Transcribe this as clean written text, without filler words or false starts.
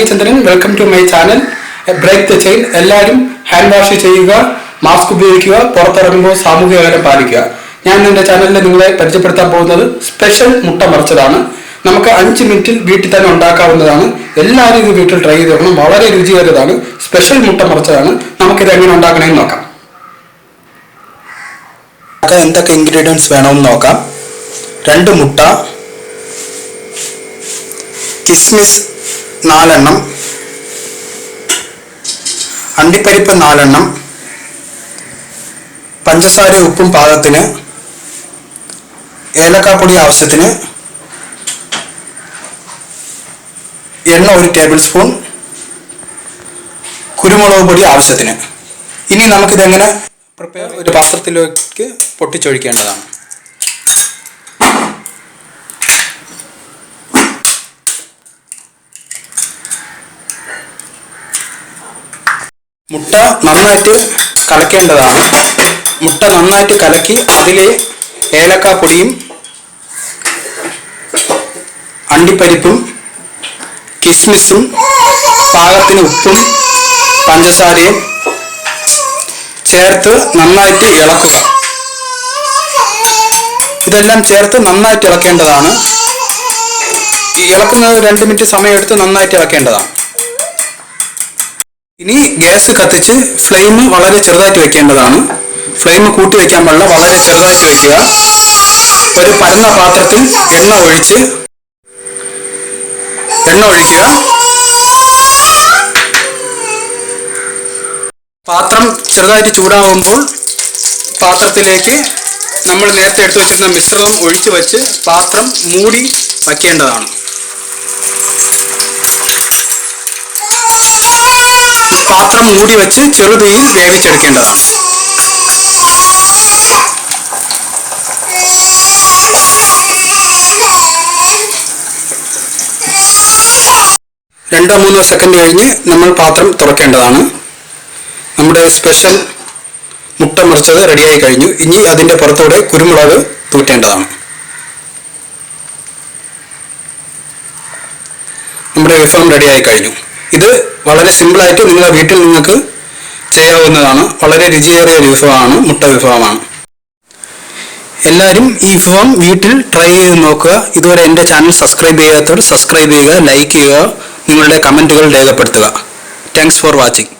Chandran. Welcome to my channel. Break the chain. എല്ലാവരും hand wash ചെയ്യുക, mask ഉപയോഗിക്കുക, പുറത്തിറങ്ങുമ്പോൾ സാമൂഹിക അകലം പാലിക്കുക. ഞാൻ എൻ്റെ ചാനലിൽ നിങ്ങളെ പരിചയപ്പെടുത്താൻ പോകുന്നത് സ്പെഷ്യൽ മുട്ട മറിച്ചതാണ്. നമുക്ക് 5 മിനിറ്റിൽ വീട്ടിൽ തന്നെ ഉണ്ടാക്കാവുന്നതാണ്. എല്ലാവരും ഇത് വീട്ടിൽ ട്രൈ ചെയ്ത് നോക്കണം. വളരെ രുചികരമാണ്. സ്പെഷ്യൽ മുട്ട മറിച്ചതാണ്. നമുക്കിത് എങ്ങനെ ഉണ്ടാക്കണമെന്ന് നോക്കാം. എന്തൊക്കെ ഇൻഗ്രീഡിയൻസ് വേണമെന്ന് നോക്കാം. 2 മുട്ട, കിസ്മിസ് 4 എണ്ണം, അണ്ടിപ്പരിപ്പ് 4 എണ്ണം, പഞ്ചസാര ഉപ്പും പാകത്തിന്, ഏലക്കാപ്പൊടി ആവശ്യത്തിന്, എണ്ണ 1 ടേബിൾ സ്പൂൺ, കുരുമുളക് പൊടി ആവശ്യത്തിന്. ഇനി നമുക്കിതെങ്ങനെ ഒരു പാത്രത്തിലേക്ക് പൊട്ടിച്ചൊഴിക്കേണ്ടതാണ്. മുട്ട നന്നായിട്ട് കലക്കേണ്ടതാണ്. മുട്ട നന്നായിട്ട് കലക്കി അതിലെ ഏലക്കാപ്പൊടിയും അണ്ടിപ്പരിപ്പും കിസ്മിസും പാകത്തിന് ഉപ്പും പഞ്ചസാരയും ചേർത്ത് നന്നായിട്ട് ഇളക്കുക. ഇതെല്ലാം ചേർത്ത് നന്നായിട്ട് ഇളക്കേണ്ടതാണ്. ഇളക്കുന്നത് 2 മിനിറ്റ് സമയമെടുത്ത് നന്നായിട്ട് ഇളക്കേണ്ടതാണ്. ഇനി ഗ്യാസ് കത്തിച്ച് ഫ്ലെയിം വളരെ ചെറുതായിട്ട് വെക്കേണ്ടതാണ്. ഫ്ലെയിം കൂട്ടി വെക്കാൻ പാടില്ല, വളരെ ചെറുതായിട്ട് വെക്കുക. ഒരു പരന്ന പാത്രത്തിൽ എണ്ണ ഒഴിക്കുക. പാത്രം ചെറുതായിട്ട് ചൂടാകുമ്പോൾ പാത്രത്തിലേക്ക് നമ്മൾ നേരത്തെ എടുത്തു വെച്ചിരുന്ന മിശ്രിതം ഒഴിച്ചു വെച്ച് പാത്രം മൂടി വയ്ക്കേണ്ടതാണ്. പാത്രം മൂടി വെച്ച് ചെറുതീയിൽ വേവിച്ചെടുക്കേണ്ടതാണ്. രണ്ടോ 3 സെക്കൻഡ് കഴിഞ്ഞ് നമ്മൾ പാത്രം തുറക്കേണ്ടതാണ്. നമ്മുടെ സ്പെഷ്യൽ മുട്ട മറിച്ചത് റെഡിയായി കഴിഞ്ഞു. ഇനി അതിൻ്റെ പുറത്തൂടെ കുരുമുളക് തൂറ്റേണ്ടതാണ്. നമ്മുടെ വിഭവം റെഡിയായി കഴിഞ്ഞു. ഇത് വളരെ സിമ്പിളായിട്ട് നിങ്ങളുടെ വീട്ടിൽ നിങ്ങൾക്ക് ചെയ്യാവുന്നതാണ്. വളരെ രുചിയേറിയ ഒരു വിഭവമാണ്, മുട്ട വിഭവമാണ്. എല്ലാവരും ഈ വിഭവം വീട്ടിൽ ട്രൈ ചെയ്ത് നോക്കുക. ഇതുവരെ എൻ്റെ ചാനൽ സബ്സ്ക്രൈബ് ചെയ്യാത്തവർ സബ്സ്ക്രൈബ് ചെയ്യുക, ലൈക്ക് ചെയ്യുക, നിങ്ങളുടെ കമൻറ്റുകൾ രേഖപ്പെടുത്തുക. Thanks for watching.